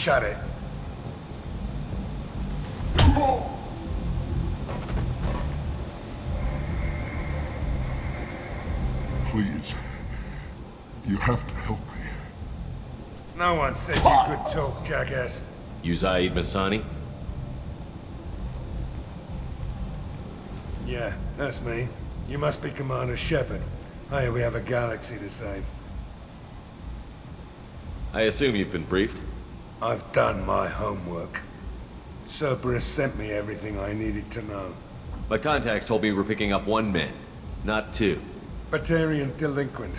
Shut it. Please. You have to help me. No one said you could talk, jackass. You Zaid Masani? Yeah, that's me. You must be Commander Shepard. Hey, we have a galaxy to save. I assume you've been briefed? I've done my homework. Cerberus sent me everything I needed to know. My contacts told me we're picking up 1 man, not 2. Batarian delinquent.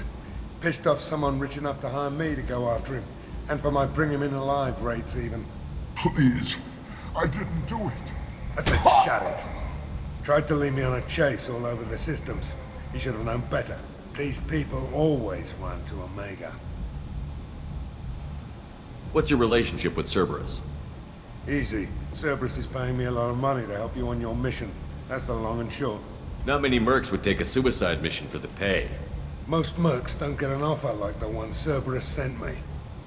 Pissed off someone rich enough to hire me to go after him. And for my bring him in alive rates even. Please. I didn't do it. I said shut it. Tried to lead me on a chase all over the systems. He should have known better. These people always run to Omega. What's your relationship with Cerberus? Easy. Cerberus is paying me a lot of money to help you on your mission. That's the long and short. Not many mercs would take a suicide mission for the pay. Most mercs don't get an offer like the one Cerberus sent me.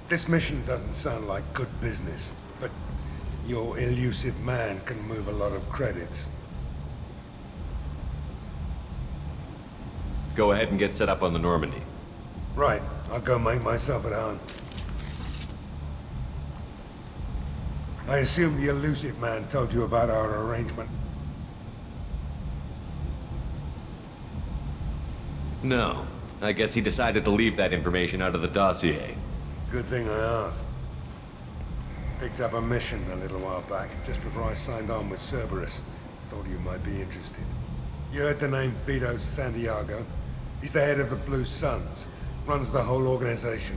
This mission doesn't sound like good business, but your elusive man can move a lot of credits. Go ahead and get set up on the Normandy. Right. I'll go make myself at home. I assume the elusive man told you about our arrangement. No. I guess he decided to leave that information out of the dossier. Good thing I asked. Picked up a mission a little while back, just before I signed on with Cerberus. Thought you might be interested. You heard the name Vito Santiago? He's the head of the Blue Suns. Runs the whole organization.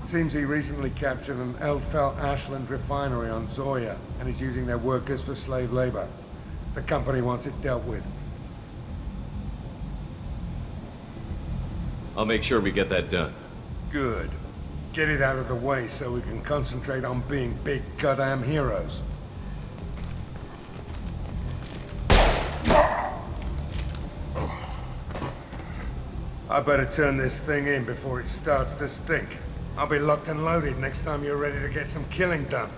Seems he recently captured an Eldfell Ashland refinery on Zoya and is using their workers for slave labor. The company wants it dealt with. I'll make sure we get that done. Good. Get it out of the way so we can concentrate on being big goddamn heroes. I better turn this thing in before it starts to stink. I'll be locked and loaded next time you're ready to get some killing done.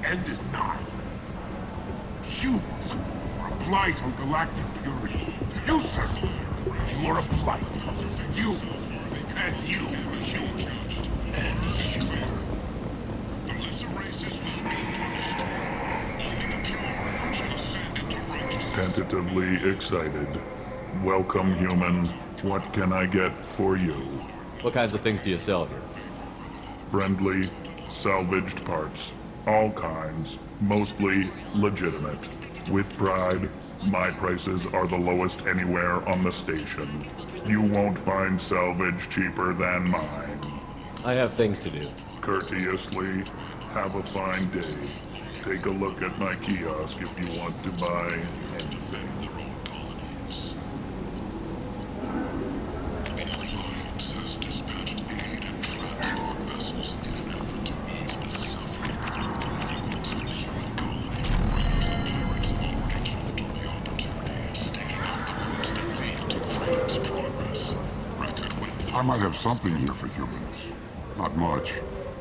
End is nigh. Humans are a blight on galactic purity. You, sir, you are a blight. You, and you, human, and human. The lesser races will be punished. Only the pure shall ascend into righteousness. Tentatively excited. Welcome, human. What can I get for you? What kinds of things do you sell here? Friendly, salvaged parts. All kinds. Mostly legitimate. With pride, my prices are the lowest anywhere on the station. You won't find salvage cheaper than mine. I have things to do. Courteously, have a fine day. Take a look at my kiosk if you want to buy anything. I might have something here for humans. Not much.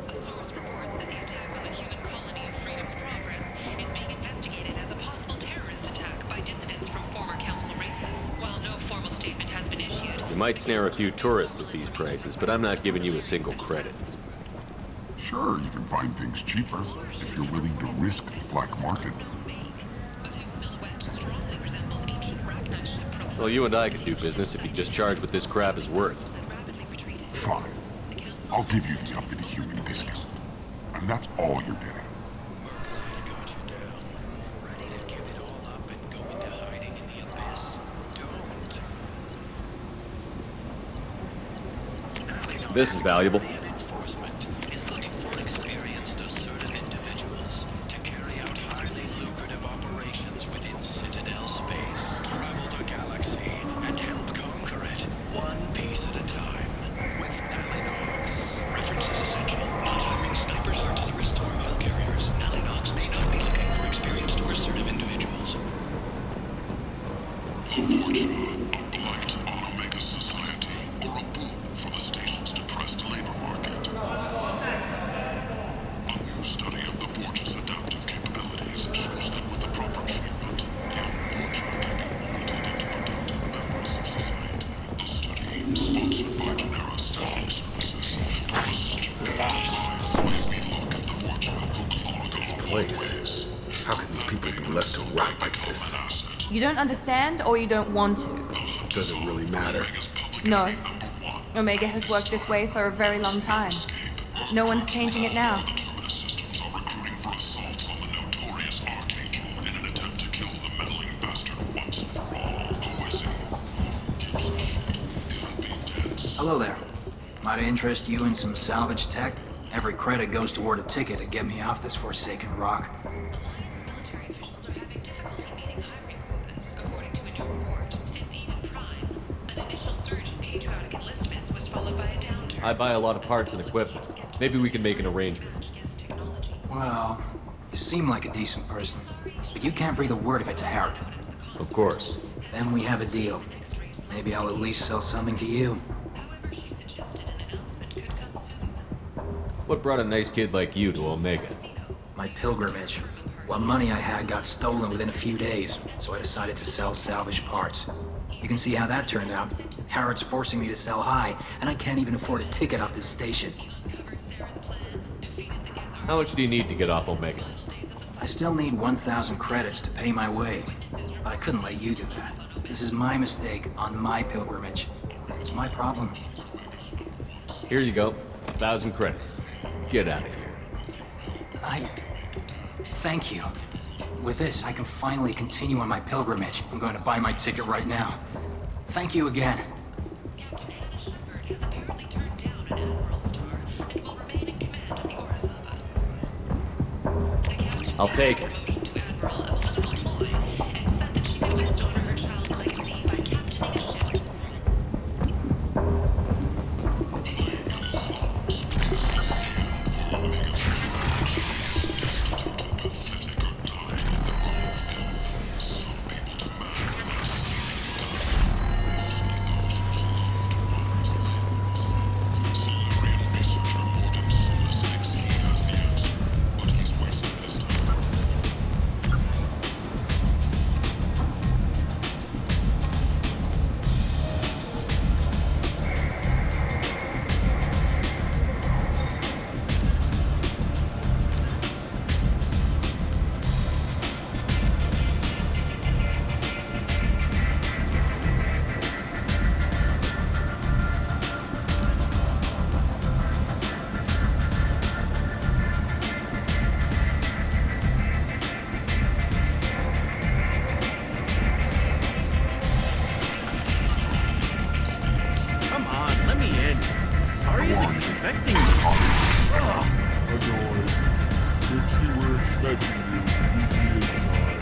A source reports that the attack on the human colony of Freedom's Progress is being investigated as a possible terrorist attack by dissidents from former council races. While no formal statement has been issued, You might snare a few tourists with these prices, but I'm not giving you a single credit. Sure, you can find things cheaper if you're willing to risk the black market. But whose silhouette strongly resembles ancient Ragnar ship profiles. Well, you and I could do business if you just charge what this crap is worth. That rapidly retreated. Fine. I'll give you the uppity human discount. And that's all you're getting. I've got you down. Ready to give it all up and go into hiding in the abyss. Don't. This is valuable. Alien enforcement is looking for experienced, assertive individuals to carry out highly lucrative operations within Citadel space. Travel the galaxy and help conquer it, one piece at a time. With Alinox. References essential. Non-arming snipers, artillerists, or oil carriers. Alinox may not be looking for experienced or assertive individuals. A fortune, a blight on Omega society, or a boon for the station's depressed labor market. A new study of the Forge's adaptive capabilities shows that with the proper treatment, the unfortunate can be molded into productive members of society. The study, sponsored by Genera Staffing Services, may we look at the fortunate who clog This place. How can these people be left to rot like this? You don't understand or you don't want to? Doesn't really matter. No. Omega has worked this way for a very long time. No one's changing it now. Terminus systems are recruiting for assaults on the notorious Archangel in an attempt to kill the meddling bastard once and for all. Who is he? Keeps it short. It'll be tense. Hello there. Might I interest you in some salvage tech? Every credit goes toward a ticket to get me off this forsaken rock. Alliance military officials are having difficulty meeting hiring quotas, according to a new report. Since even Prime, an initial surge in patriotic enlistments was followed by a downturn. I buy a lot of parts and equipment. Maybe we can make an arrangement. Technology. Well, you seem like a decent person, but you can't breathe a word if it's a Herod. Of course. Then we have a deal. Maybe I'll at least sell something to you. However, she suggested an announcement could come soon. What brought a nice kid like you to Omega? My pilgrimage. What money I had got stolen within a few days, so I decided to sell salvaged parts. You can see how that turned out. Harrod's forcing me to sell high, and I can't even afford a ticket off this station. How much do you need to get off Omega? I still need 1,000 credits to pay my way, but I couldn't let you do that. This is my mistake on my pilgrimage. It's my problem. Here you go. 1,000 credits. Get out of here. Thank you. With this, I can finally continue on my pilgrimage. I'm going to buy my ticket right now. Thank you again. Captain Hannah Shepard has apparently turned down an Admiral star and will remain in command of the Orizaba. The captain I'll take it. promotion to Admiral of a little ploy and said that she could best honor her child's legacy by captaining a ship. Come on, let me in. Ari's expecting me. Annoyed. If she were expecting you, you'd be inside.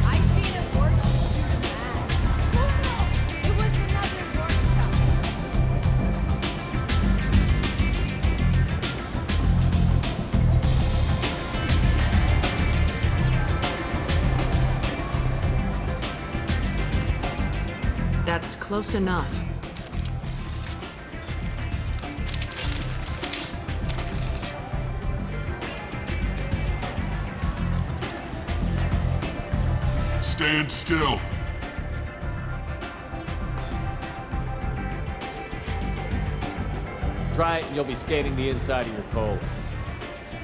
I seen a workshop shoot a man. Oh no! It was another workshop. That's close enough. stand still. Try it and you'll be scanning the inside of your colon.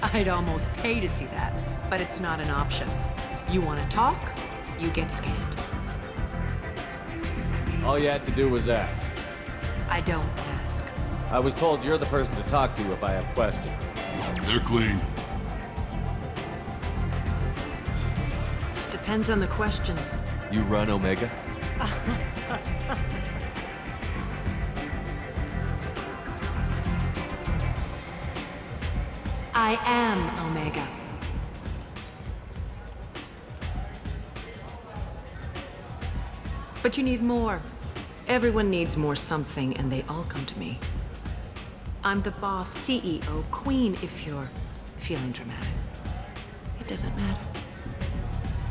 I'd almost pay to see that, but it's not an option. You want to talk, you get scanned. All you had to do was ask. I don't ask. I was told you're the person to talk to if I have questions. They're clean. Depends on the questions. You run, Omega? I am Omega. But you need more. Everyone needs more something, and they all come to me. I'm the boss, CEO, queen, if you're feeling dramatic. It doesn't matter.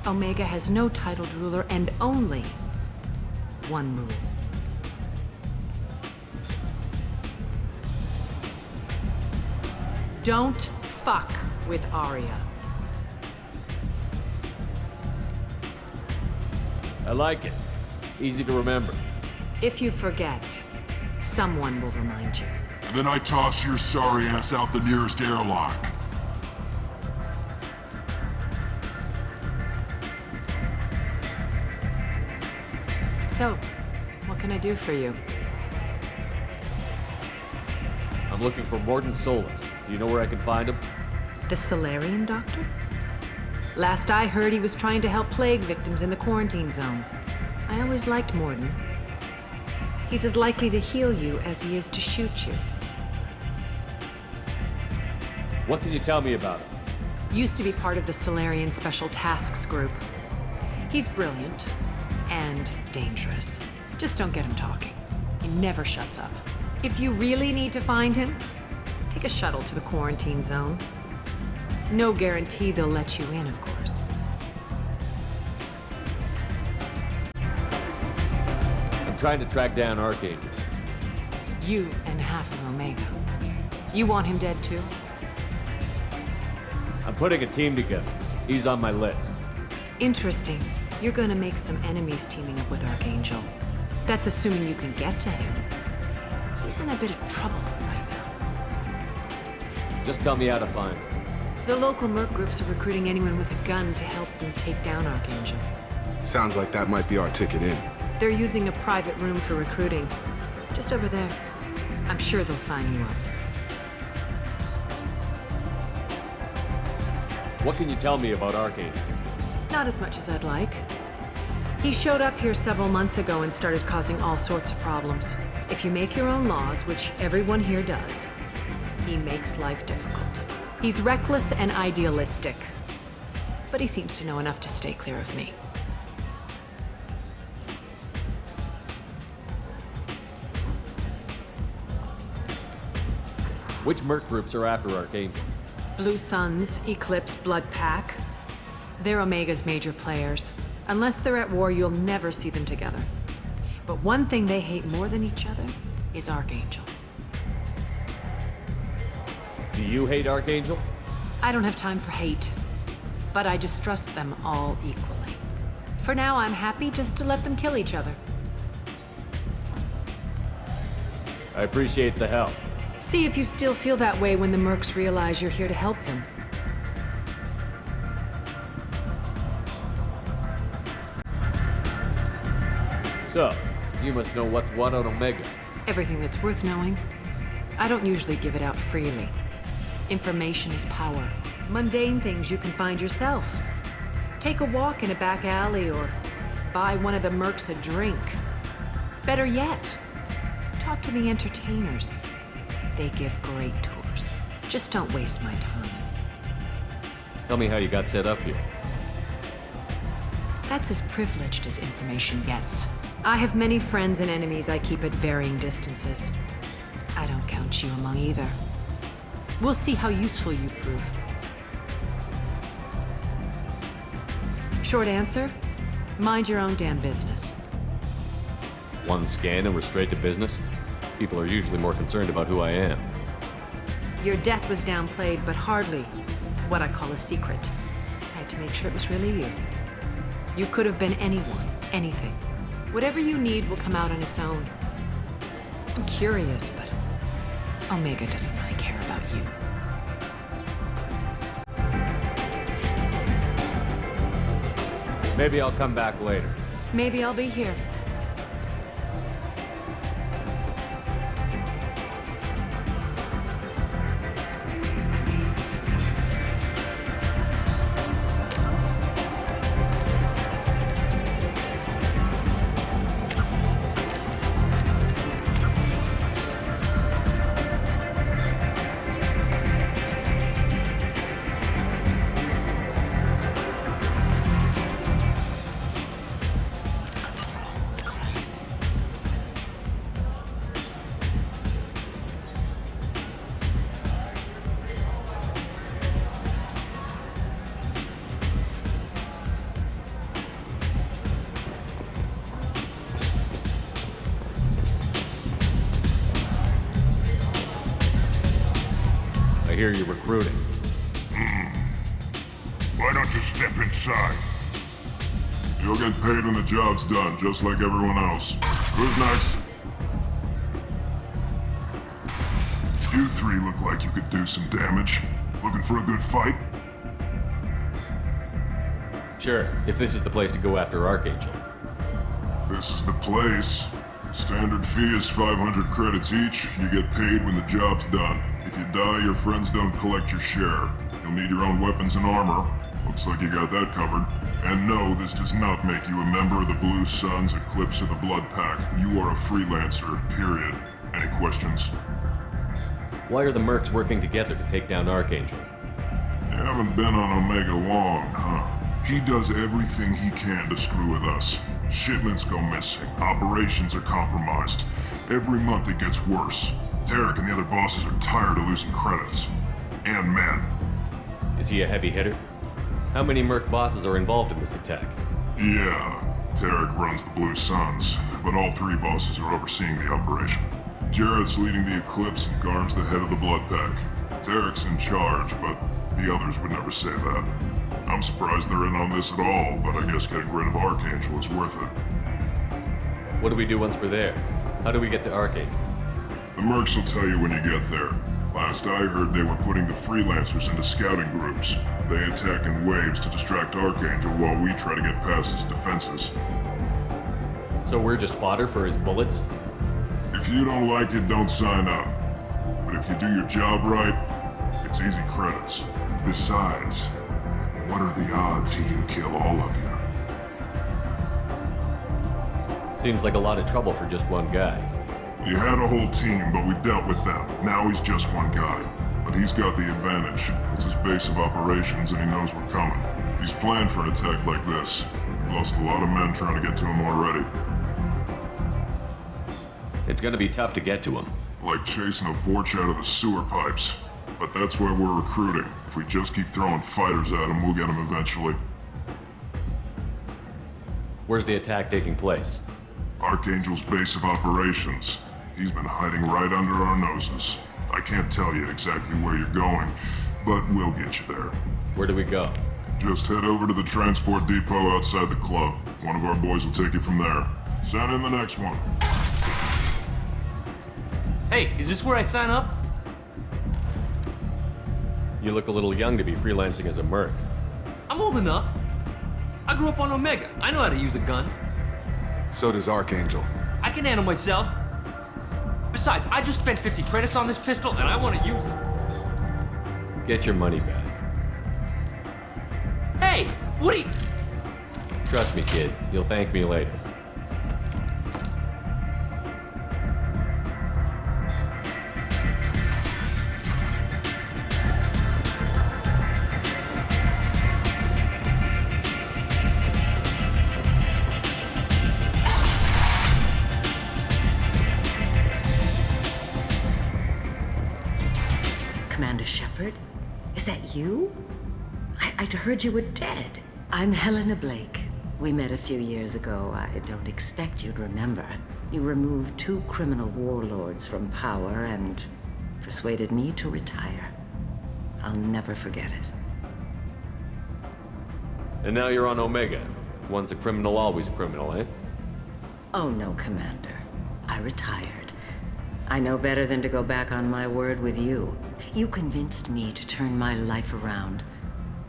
Omega has no titled ruler and only one rule. Don't fuck with Arya. I like it. Easy to remember. If you forget, someone will remind you. And then I toss your sorry ass out the nearest airlock. So, what can I do for you? I'm looking for Mordin Solus. Do you know where I can find him? The Solarian doctor? Last I heard, he was trying to help plague victims in the quarantine zone. I always liked Mordin. He's as likely to heal you as he is to shoot you. What can you tell me about him? Used to be part of the Solarian Special Tasks Group. He's brilliant and dangerous. Just don't get him talking. He never shuts up. If you really need to find him, take a shuttle to the quarantine zone. No guarantee they'll let you in, of course. I'm trying to track down Archangel. You and half of Omega. You want him dead too? I'm putting a team together. He's on my list. Interesting. You're gonna make some enemies teaming up with Archangel. That's assuming you can get to him. He's in a bit of trouble right now. Just tell me how to find him. The local merc groups are recruiting anyone with a gun to help them take down Archangel. Sounds like that might be our ticket in. They're using a private room for recruiting. Just over there. I'm sure they'll sign you up. What can you tell me about Archangel? Not as much as I'd like. He showed up here several months ago and started causing all sorts of problems. If you make your own laws, which everyone here does, he makes life difficult. He's reckless and idealistic, but he seems to know enough to stay clear of me. Which merc groups are after Archangel? Blue Suns, Eclipse, Blood Pack. They're Omega's major players. Unless they're at war, you'll never see them together. But one thing they hate more than each other is Archangel. Do you hate Archangel? I don't have time for hate, but I distrust them all equally. For now, I'm happy just to let them kill each other. I appreciate the help. See if you still feel that way when the mercs realize you're here to help him. So, you must know what's what on Omega. Everything that's worth knowing. I don't usually give it out freely. Information is power. Mundane things you can find yourself. Take a walk in a back alley or buy one of the mercs a drink. Better yet, talk to the entertainers. They give great tours. Just don't waste my time. Tell me how you got set up here. That's as privileged as information gets. I have many friends and enemies I keep at varying distances. I don't count you among either. We'll see how useful you prove. Short answer, mind your own damn business. One scan and we're straight to business? People are usually more concerned about who I am. Your death was downplayed, but hardly what I call a secret. I had to make sure it was really you. You could have been anyone, anything. Whatever you need will come out on its own. I'm curious, but Omega doesn't really care about you. Maybe I'll come back later. Maybe I'll be here. I hear you're recruiting. Why don't you step inside? You'll get paid when the job's done, just like everyone else. Who's next? You three look like you could do some damage. Looking for a good fight? Sure, if this is the place to go after Archangel. This is the place. Standard fee is 500 credits each. You get paid when the job's done. If you die, your friends don't collect your share. You'll need your own weapons and armor. Looks like you got that covered. And no, this does not make you a member of the Blue Suns, Eclipse, or the Blood Pack. You are a freelancer, period. Any questions? Why are the mercs working together to take down Archangel? You haven't been on Omega long, huh? He does everything he can to screw with us. Shipments go missing. Operations are compromised. Every month it gets worse. Tarek and the other bosses are tired of losing credits. And men. Is he a heavy hitter? How many merc bosses are involved in this attack? Yeah, Tarek runs the Blue Suns, but all three bosses are overseeing the operation. Jarrett's leading the Eclipse and Garm's the head of the Blood Pack. Tarek's in charge, but the others would never say that. I'm surprised they're in on this at all, but I guess getting rid of Archangel is worth it. What do we do once we're there? How do we get to Archangel? The mercs will tell you when you get there. Last I heard, they were putting the freelancers into scouting groups. They attack in waves to distract Archangel while we try to get past his defenses. So we're just fodder for his bullets? If you don't like it, don't sign up. But if you do your job right, it's easy credits. Besides, what are the odds he can kill all of you? Seems like a lot of trouble for just one guy. You had a whole team, but we've dealt with them. Now he's just one guy. But he's got the advantage. It's his base of operations and he knows we're coming. He's planned for an attack like this. We've lost a lot of men trying to get to him already. It's gonna be tough to get to him. Like chasing a Vorch out of the sewer pipes. But that's why we're recruiting. If we just keep throwing fighters at him, we'll get him eventually. Where's the attack taking place? Archangel's base of operations. He's been hiding right under our noses. I can't tell you exactly where you're going, but we'll get you there. Where do we go? Just head over to the transport depot outside the club. One of our boys will take you from there. Send in the next one. Hey, is this where I sign up? You look a little young to be freelancing as a merc. I'm old enough. I grew up on Omega. I know how to use a gun. So does Archangel. I can handle myself. Besides, I just spent 50 credits on this pistol and I want to use it. Get your money back. Hey, what are you... Trust me, kid. You'll thank me later. Commander Shepard? Is that you? I'd heard you were dead. I'm Helena Blake. We met a few years ago. I don't expect you'd remember. You removed 2 criminal warlords from power and persuaded me to retire. I'll never forget it. And now you're on Omega. Once a criminal, always a criminal, eh? Oh no, Commander. I retired. I know better than to go back on my word with you. You convinced me to turn my life around.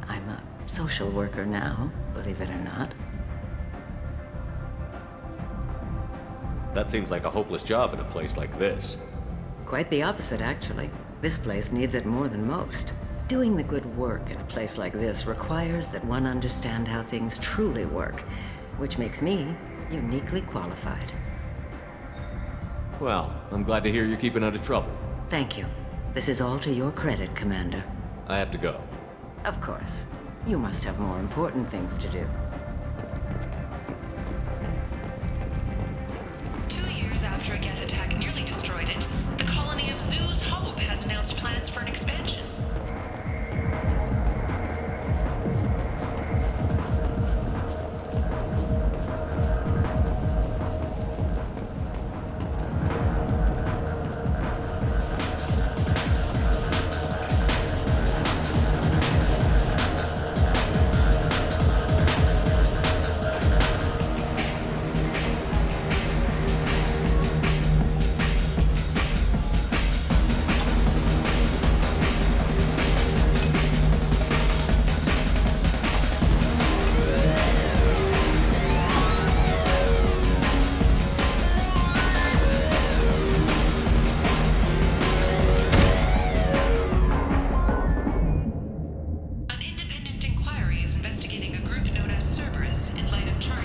I'm a social worker now, believe it or not. That seems like a hopeless job in a place like this. Quite the opposite, actually. This place needs it more than most. Doing the good work in a place like this requires that one understand how things truly work, which makes me uniquely qualified. Well, I'm glad to hear you're keeping out of trouble. Thank you. This is all to your credit, Commander. I have to go. Of course. You must have more important things to do. 2 years after a Geth attack nearly destroyed it, the colony of Zoo's Hope has announced plans for an expansion.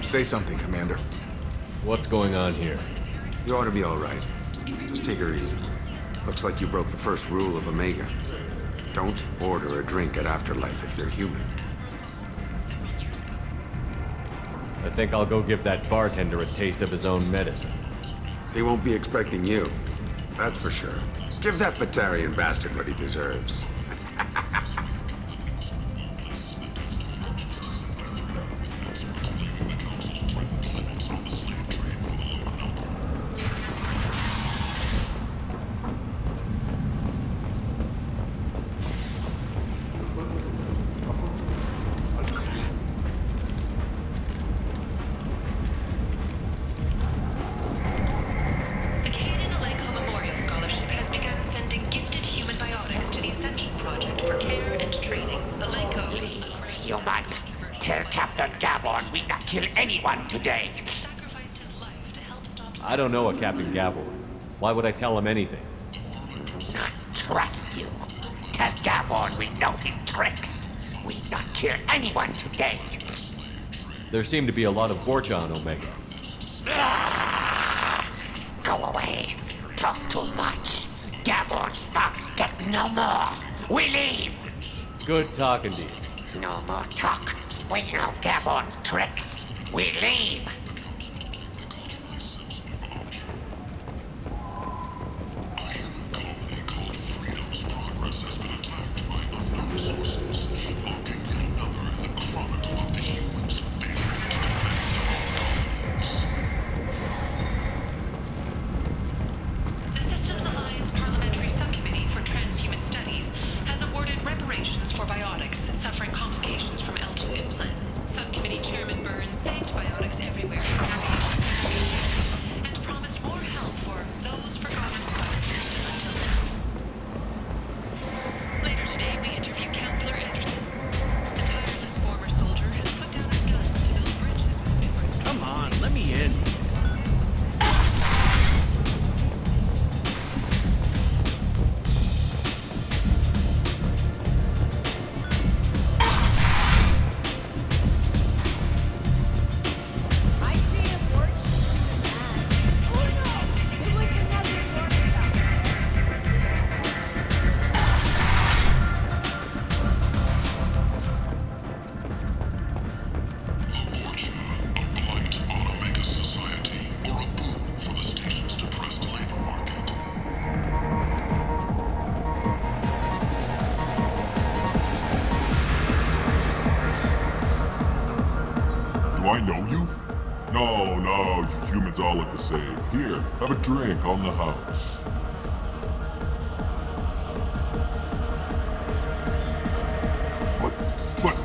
Say something, Commander. What's going on here? You ought to be all right. Just take her easy. Looks like you broke the first rule of Omega. Don't order a drink at Afterlife if you're human. I think I'll go give that bartender a taste of his own medicine. He won't be expecting you. That's for sure. Give that Batarian bastard what he deserves. Today. I don't know a Captain Gavor. Why would I tell him anything? Not trust you. Tell Gavor we know his tricks. We not kill anyone today. There seem to be a lot of Borcha on Omega. Go away. Talk too much. Gavor's thugs get no more. We leave. Good talking to you. No more talk. We know Gavor's tricks. We leave! The Systems Alliance Parliamentary Subcommittee for Transhuman Studies has awarded reparations for biotics suffering complications from L2 implants. Subcommittee Chairman Burns thanked biotics everywhere for their and promised more help for those forgotten until now. Later today, we interview Counselor Anderson. A tireless former soldier has put down his gun to build bridges with numerous... Come on, let me in. Do I know you? No, you humans all look the same. Here, have a drink on the house. But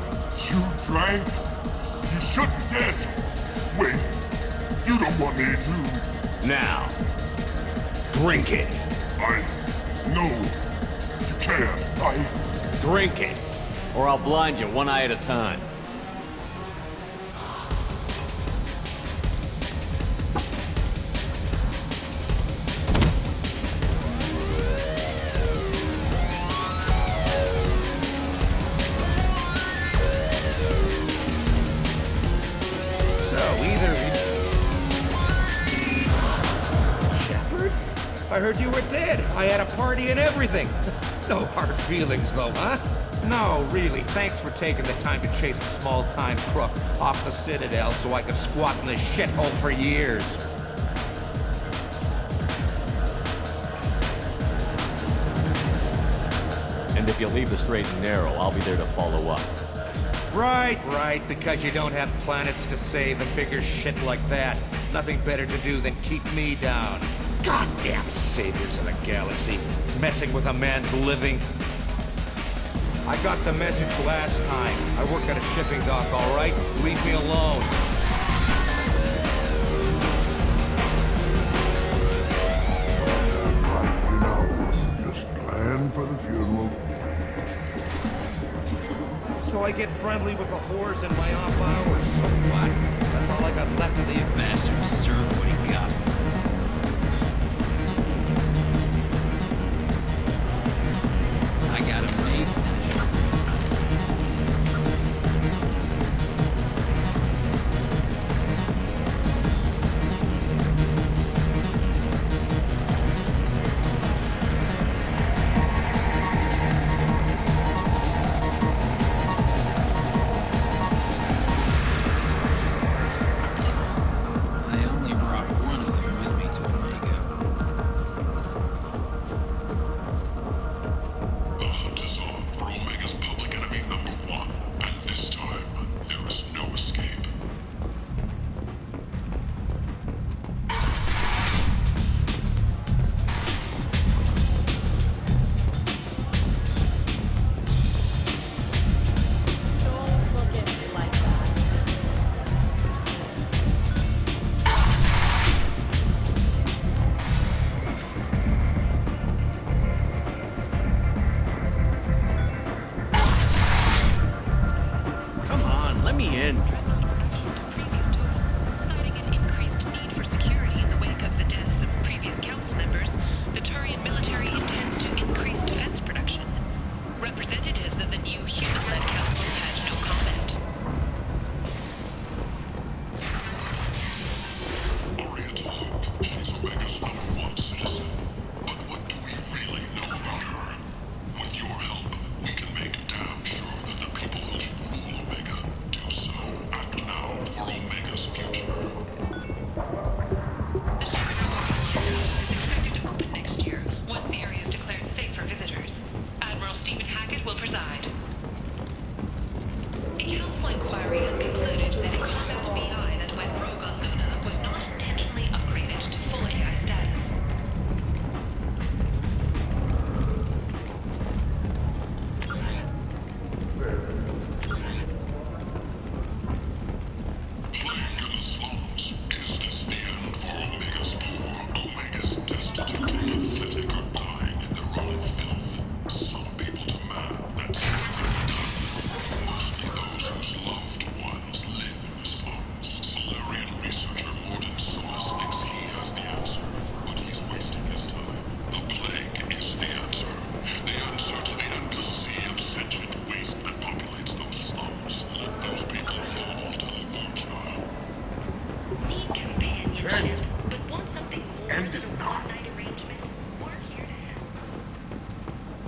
you drank? You should dead. Wait, you don't want me to... Now, drink it. No, you can't. Drink it, or I'll blind you one eye at a time. I heard you were dead. I had a party and everything. No hard feelings, though, huh? No, really. Thanks for taking the time to chase a small-time crook off the Citadel so I could squat in this shithole for years. And if you leave the straight and narrow, I'll be there to follow up. Right, because you don't have planets to save and bigger shit like that. Nothing better to do than keep me down. Goddamn saviors of the galaxy, messing with a man's living. I got the message last time. I work at a shipping dock, all right? Leave me alone. You know, just plan for the funeral. So I get friendly with the whores in my off hours. So what? That's all I got left of the bastard deserved what he got. I got him made.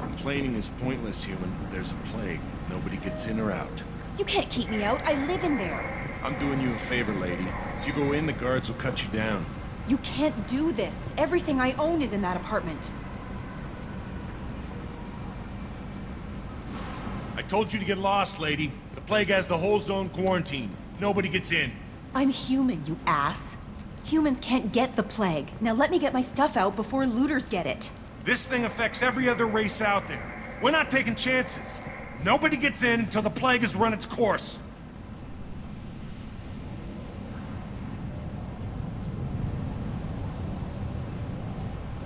Complaining is pointless, human. There's a plague. Nobody gets in or out. You can't keep me out. I live in there. I'm doing you a favor, lady. If you go in, the guards will cut you down. You can't do this. Everything I own is in that apartment. I told you to get lost, lady. The plague has the whole zone quarantined. Nobody gets in. I'm human, you ass. Humans can't get the plague. Now let me get my stuff out before looters get it. This thing affects every other race out there. We're not taking chances. Nobody gets in until the plague has run its course.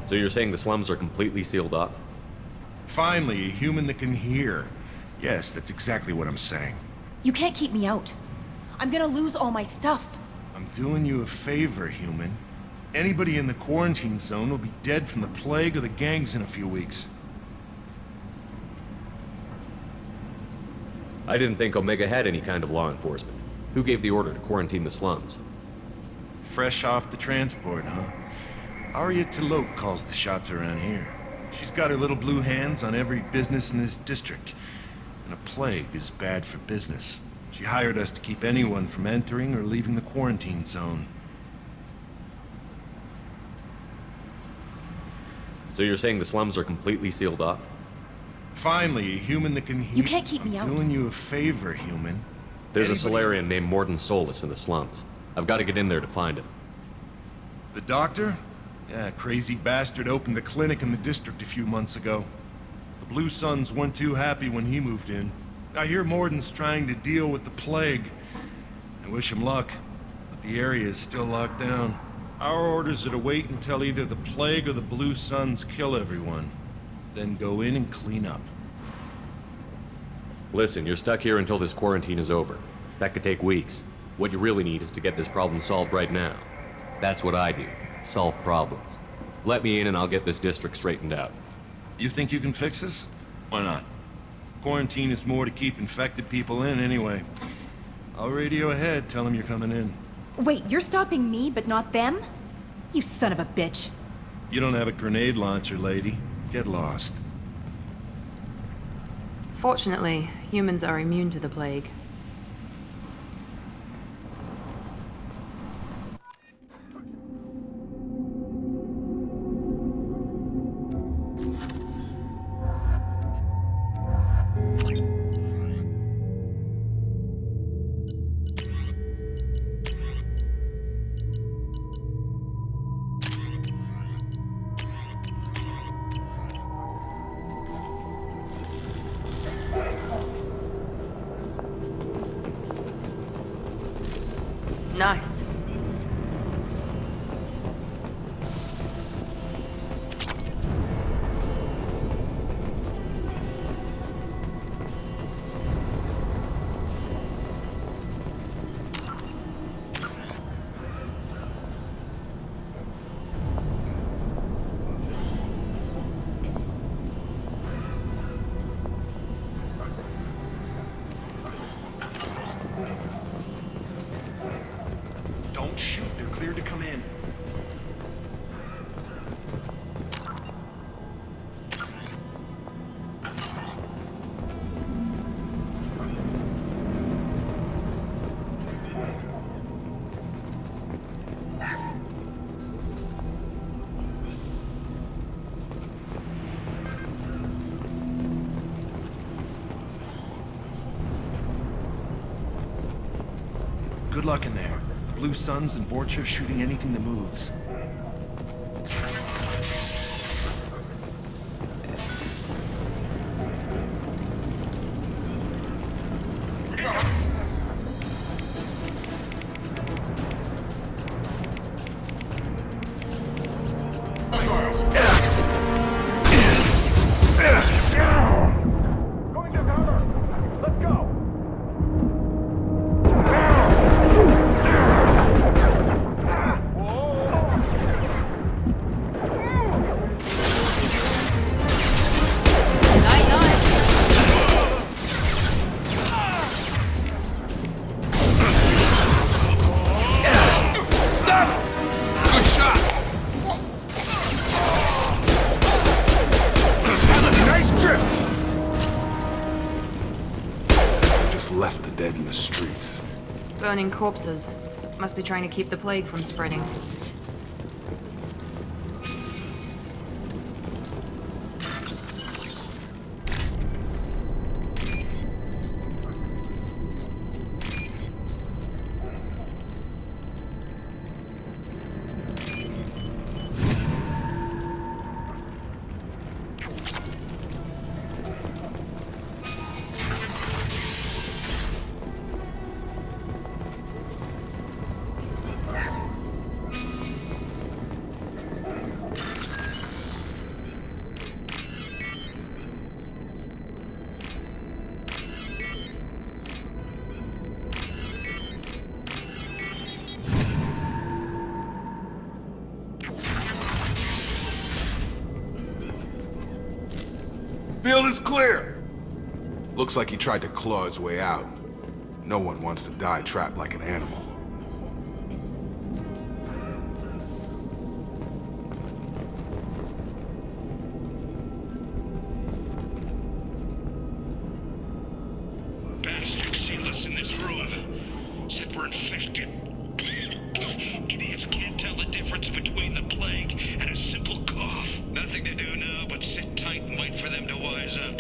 So you're saying the slums are completely sealed off? Finally, a human that can hear. Yes, that's exactly what I'm saying. You can't keep me out. I'm gonna lose all my stuff. I'm doing you a favor, human. Anybody in the quarantine zone will be dead from the plague or the gangs in a few weeks. I didn't think Omega had any kind of law enforcement. Who gave the order to quarantine the slums? Fresh off the transport, huh? Arya Tilok calls the shots around here. She's got her little blue hands on every business in this district. And a plague is bad for business. She hired us to keep anyone from entering or leaving the quarantine zone. So you're saying the slums are completely sealed off? Finally, a human that can hear. You can't keep me out. I'm doing you a favor, human. There's a Solarian named Morden Solus in the slums. I've got to get in there to find him. The doctor? Yeah, crazy bastard opened a clinic in the district a few months ago. The Blue Suns weren't too happy when he moved in. I hear Morden's trying to deal with the plague. I wish him luck, but the area is still locked down. Our orders are to wait until either the plague or the Blue Suns kill everyone. Then go in and clean up. Listen, you're stuck here until this quarantine is over. That could take weeks. What you really need is to get this problem solved right now. That's what I do. Solve problems. Let me in and I'll get this district straightened out. You think you can fix this? Why not? Quarantine is more to keep infected people in anyway. I'll radio ahead, tell them you're coming in. Wait, you're stopping me, but not them? You son of a bitch. You don't have a grenade launcher, lady. Get lost. Fortunately, humans are immune to the plague. Nice. Don't shoot, they're cleared to come in. Good luck in there. Blue Suns and Vorcha shooting anything that moves. Left the dead in the streets. Burning corpses. Must be trying to keep the plague from spreading. Field is clear. Looks like he tried to claw his way out. No one wants to die trapped like an animal. Bastards sealed us in this room. Said we're infected. Idiots can't tell the difference between the plague and a simple cough. Nothing to do now but sit tight and wait for them to wise up.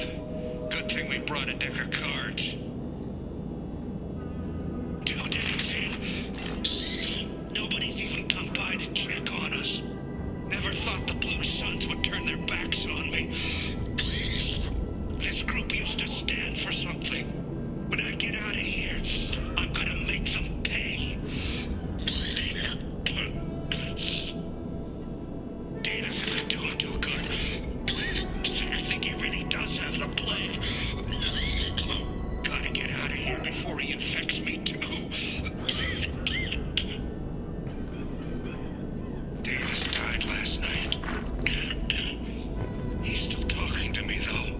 Good thing we brought a deck of cards. 2 days in. Nobody's even come by to check on us. Never thought the Blue Suns would turn their backs on me. This group used to stand for something. When I get out of here, I'm gonna make them pay. Davis isn't doing too good. I think he really does have the plague. Gotta get out of here before he infects me too. Davis died last night. He's still talking to me though.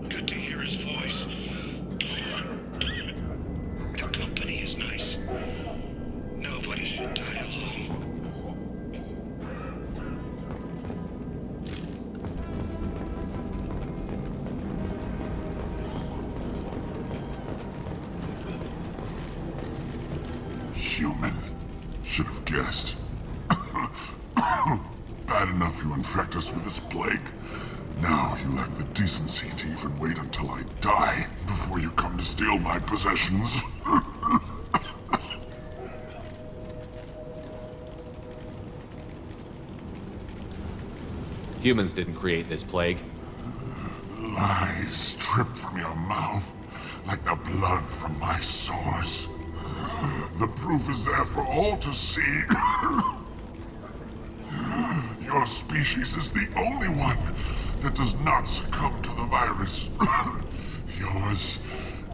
Good to hear his voice. The company is nice. Nobody should die alone. Human. Should have guessed. Bad enough you infect us with this plague. Now you lack the decency to even wait until I die before you come to steal my possessions. Humans didn't create this plague. Lies drip from your mouth like the blood from my sores. The proof is there for all to see. Your species is the only one that does not succumb to the virus. Yours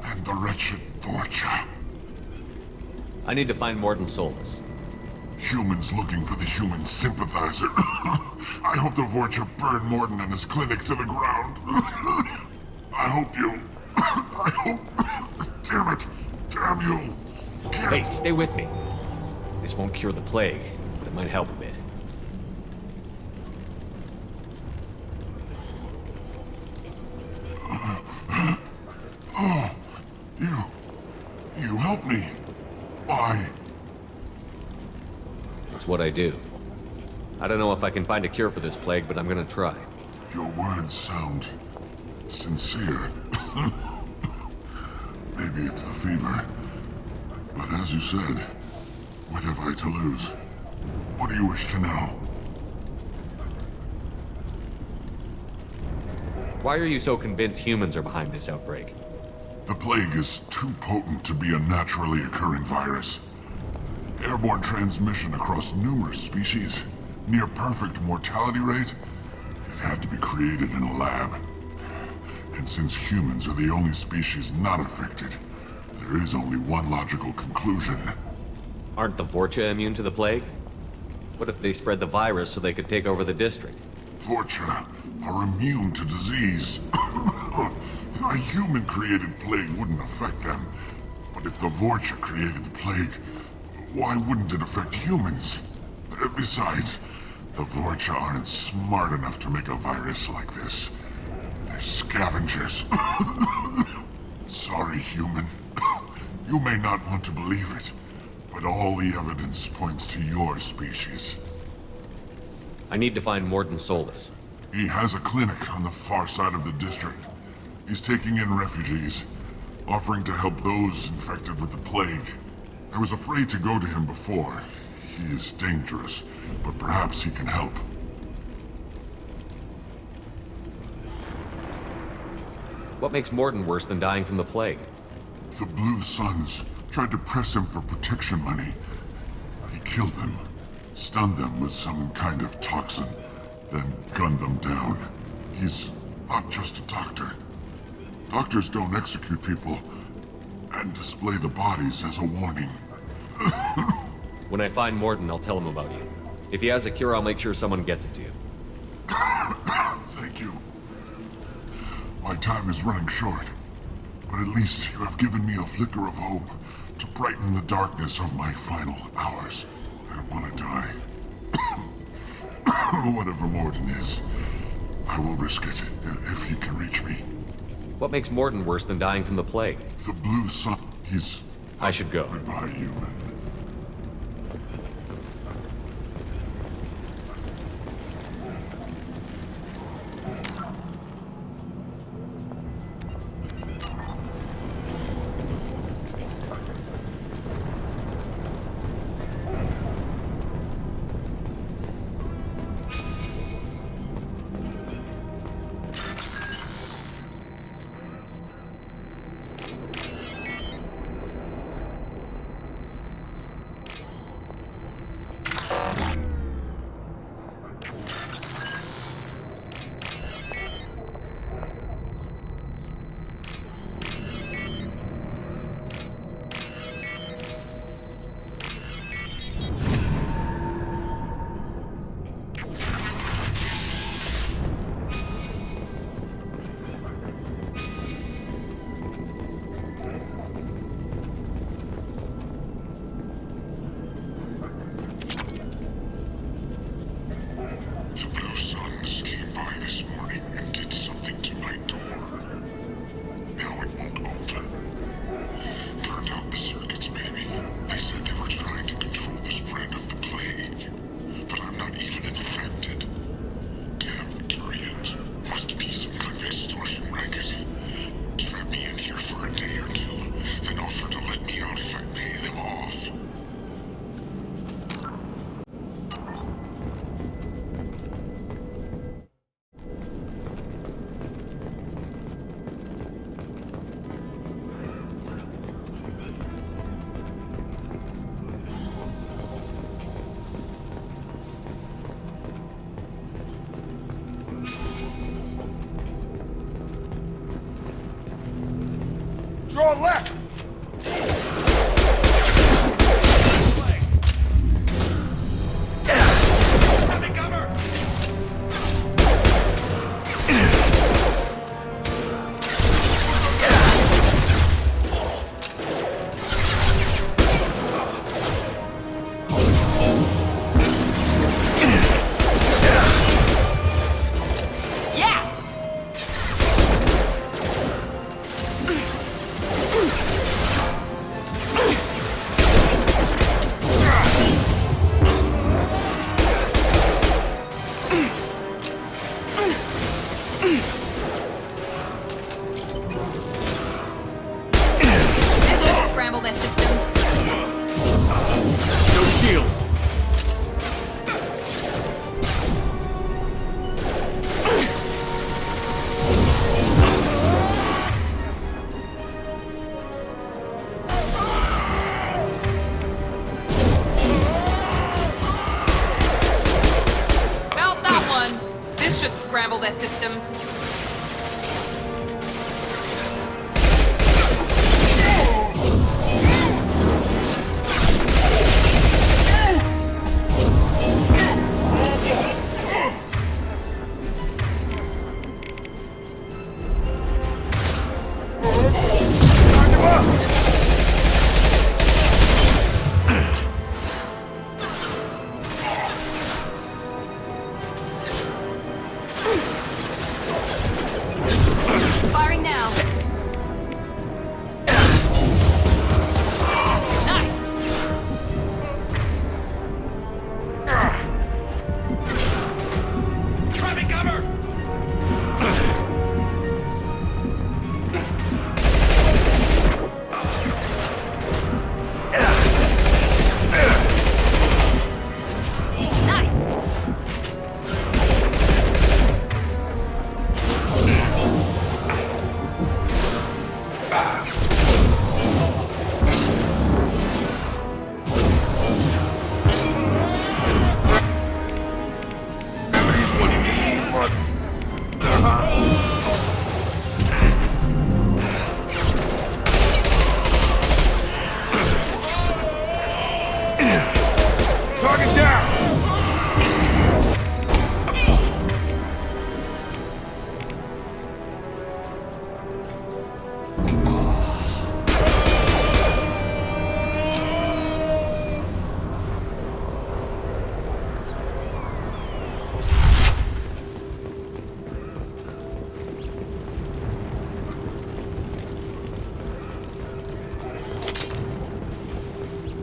and the wretched Vorcha. I need to find Morton Solus. Humans looking for the human sympathizer. I hope the Vorcha burn Morton and his clinic to the ground. I hope you... I hope... Damn it. Damn you. Hey, stay with me. This won't cure the plague, but it might help a bit. Oh, you helped me. Why? It's what I do. I don't know if I can find a cure for this plague, but I'm gonna try. Your words sound sincere. Maybe it's the fever. But as you said, what have I to lose? What do you wish to know? Why are you so convinced humans are behind this outbreak? The plague is too potent to be a naturally occurring virus. Airborne transmission across numerous species, near perfect mortality rate. It had to be created in a lab. And since humans are the only species not affected, there is only one logical conclusion. Aren't the Vorcha immune to the plague? What if they spread the virus so they could take over the district? Vorcha are immune to disease. A human-created plague wouldn't affect them. But if the Vorcha created the plague, why wouldn't it affect humans? Besides, the Vorcha aren't smart enough to make a virus like this. They're scavengers. Sorry, human. You may not want to believe it, but all the evidence points to your species. I need to find Morton Solus. He has a clinic on the far side of the district. He's taking in refugees, offering to help those infected with the plague. I was afraid to go to him before. He is dangerous, but perhaps he can help. What makes Morton worse than dying from the plague? The Blue Suns tried to press him for protection money. He killed them, stunned them with some kind of toxin, then gunned them down. He's not just a doctor. Doctors don't execute people and display the bodies as a warning. When I find Morton, I'll tell him about you. If he has a cure, I'll make sure someone gets it to you. Thank you. My time is running short, but at least you have given me a flicker of hope to brighten the darkness of my final hours. I don't want to die. Whatever Morton is, I will risk it if he can reach me. What makes Morton worse than dying from the plague? The blue sun. He's... I should go. Goodbye, human. Draw left! Scramble their systems.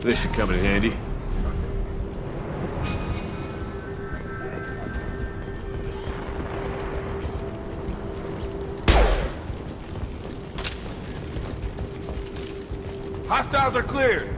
This should come in handy. Hostiles are cleared.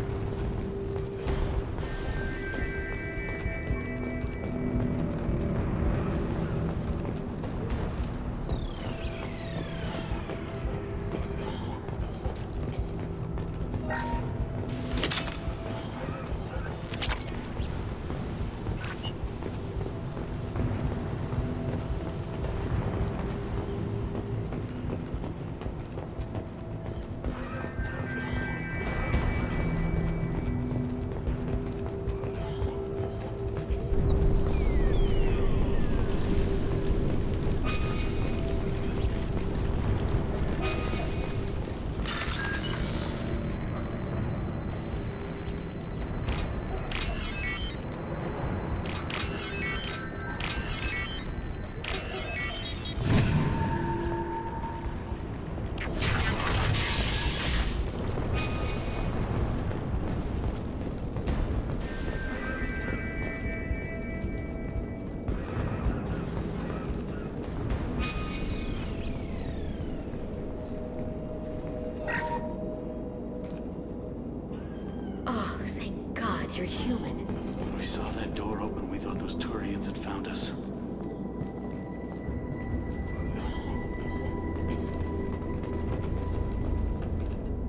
Oh, thank God you're human. When we saw that door open, we thought those Turians had found us.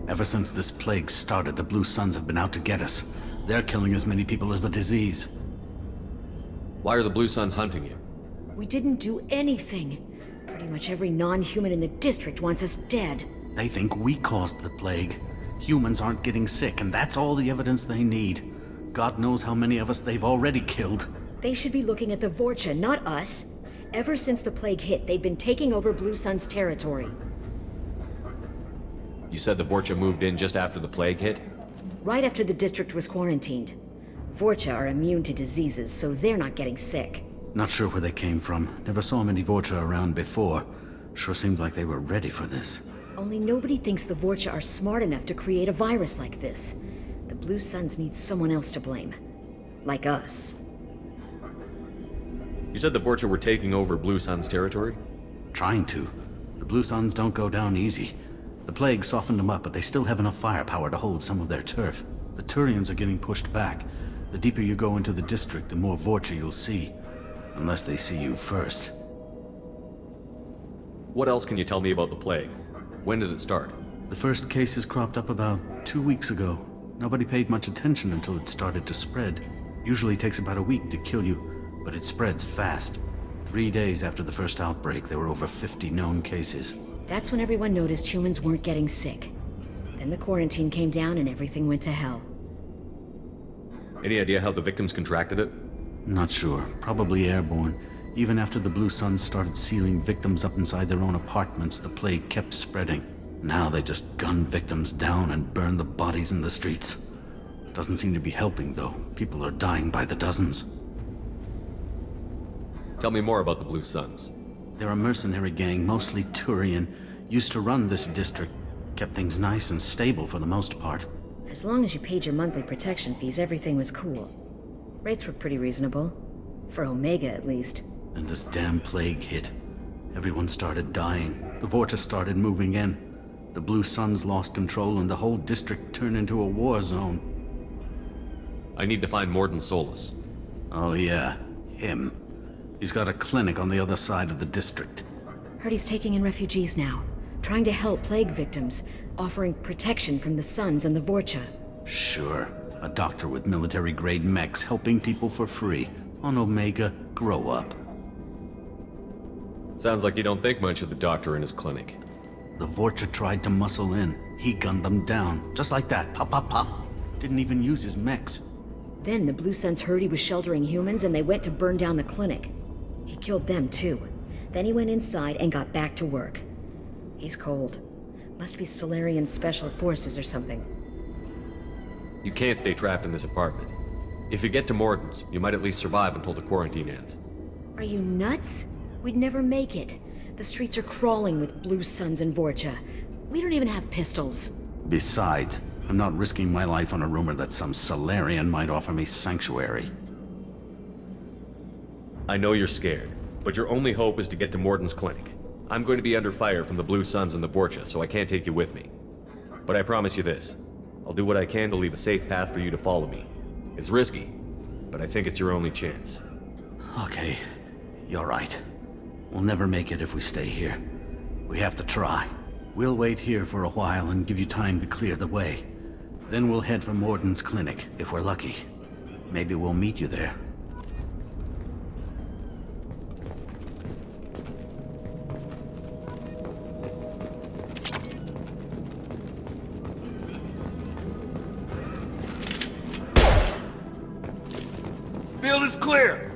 Ever since this plague started, the Blue Suns have been out to get us. They're killing as many people as the disease. Why are the Blue Suns hunting you? We didn't do anything. Pretty much every non-human in the district wants us dead. They think we caused the plague. Humans aren't getting sick, and that's all the evidence they need. God knows how many of us they've already killed. They should be looking at the Vorcha, not us. Ever since the plague hit, they've been taking over Blue Sun's territory. You said the Vorcha moved in just after the plague hit? Right after the district was quarantined. Vorcha are immune to diseases, so they're not getting sick. Not sure where they came from. Never saw many Vorcha around before. Sure seemed like they were ready for this. Only nobody thinks the Vorcha are smart enough to create a virus like this. The Blue Suns need someone else to blame. Like us. You said the Vorcha were taking over Blue Sun's territory? Trying to. The Blue Suns don't go down easy. The plague softened them up, but they still have enough firepower to hold some of their turf. The Turians are getting pushed back. The deeper you go into the district, the more Vorcha you'll see. Unless they see you first. What else can you tell me about the plague? When did it start? The first cases cropped up about 2 weeks ago. Nobody paid much attention until it started to spread. Usually takes about a week to kill you, but it spreads fast. 3 days after the first outbreak, there were over 50 known cases. That's when everyone noticed humans weren't getting sick. Then the quarantine came down and everything went to hell. Any idea how the victims contracted it? Not sure. Probably airborne. Even after the Blue Suns started sealing victims up inside their own apartments, the plague kept spreading. Now they just gun victims down and burn the bodies in the streets. Doesn't seem to be helping, though. People are dying by the dozens. Tell me more about the Blue Suns. They're a mercenary gang, mostly Turian. Used to run this district. Kept things nice and stable for the most part. As long as you paid your monthly protection fees, everything was cool. Rates were pretty reasonable. For Omega, at least. And this damn plague hit. Everyone started dying. The Vorcha started moving in. The Blue Suns lost control and the whole district turned into a war zone. I need to find Morden Solus. Oh yeah, him. He's got a clinic on the other side of the district. Heard he's taking in refugees now. Trying to help plague victims. Offering protection from the Suns and the Vorcha. Sure. A doctor with military-grade mechs helping people for free. On Omega, grow up. Sounds like you don't think much of the doctor in his clinic. The Vorcha tried to muscle in. He gunned them down. Just like that. Pop, pop, pop. Didn't even use his mechs. Then the Blue Suns heard he was sheltering humans and they went to burn down the clinic. He killed them too. Then he went inside and got back to work. He's cold. Must be Solarian Special Forces or something. You can't stay trapped in this apartment. If you get to Morden's, you might at least survive until the quarantine ends. Are you nuts? We'd never make it. The streets are crawling with Blue Suns and Vorcha. We don't even have pistols. Besides, I'm not risking my life on a rumor that some Solarian might offer me sanctuary. I know you're scared, but your only hope is to get to Morden's clinic. I'm going to be under fire from the Blue Suns and the Vorcha, so I can't take you with me. But I promise you this. I'll do what I can to leave a safe path for you to follow me. It's risky, but I think it's your only chance. Okay, you're right. We'll never make it if we stay here. We have to try. We'll wait here for a while and give you time to clear the way. Then we'll head for Morden's clinic, if we're lucky. Maybe we'll meet you there. Field is clear!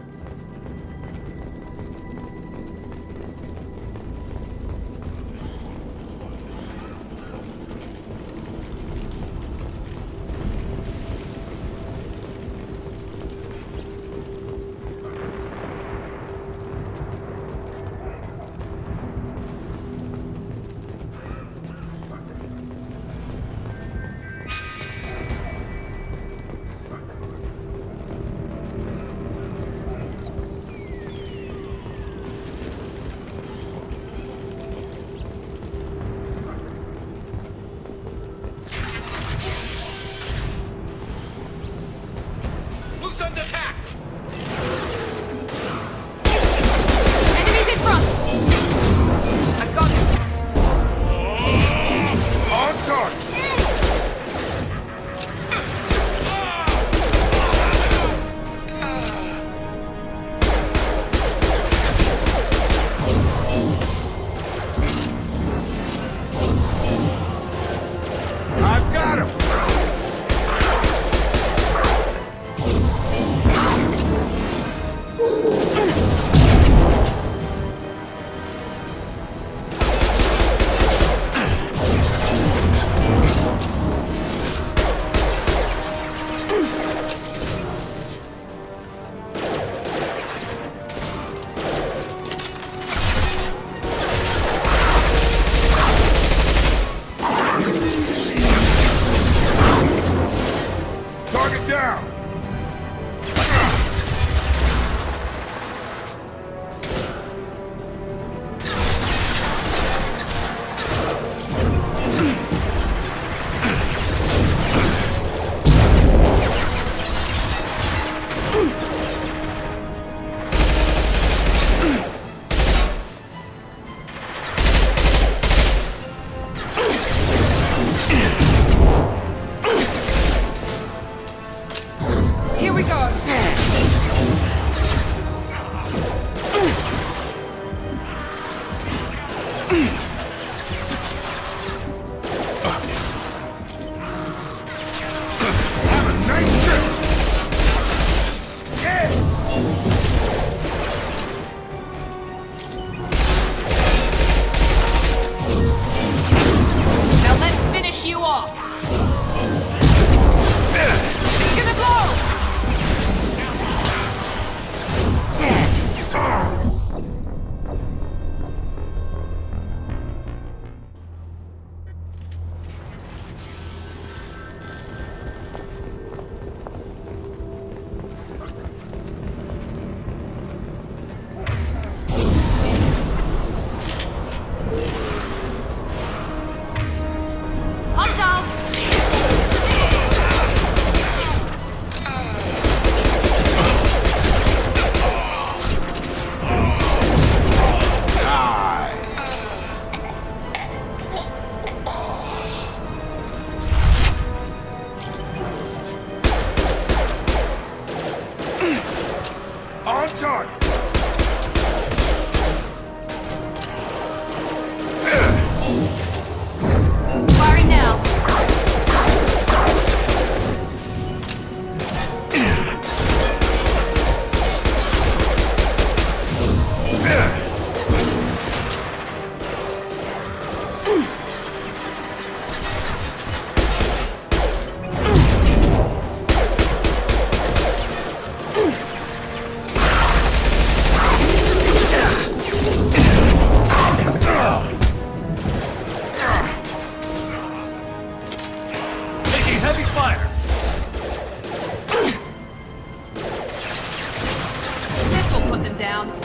down.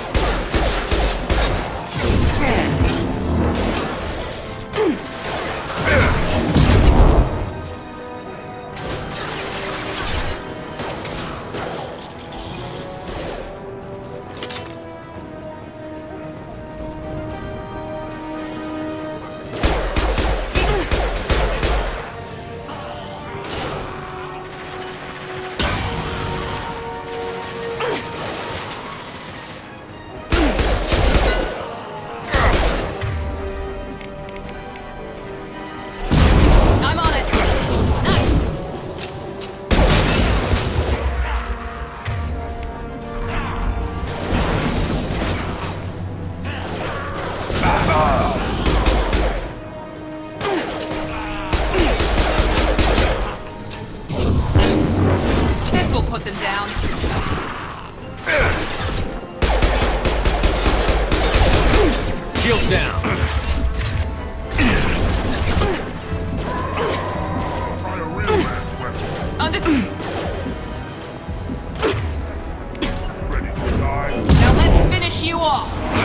You off.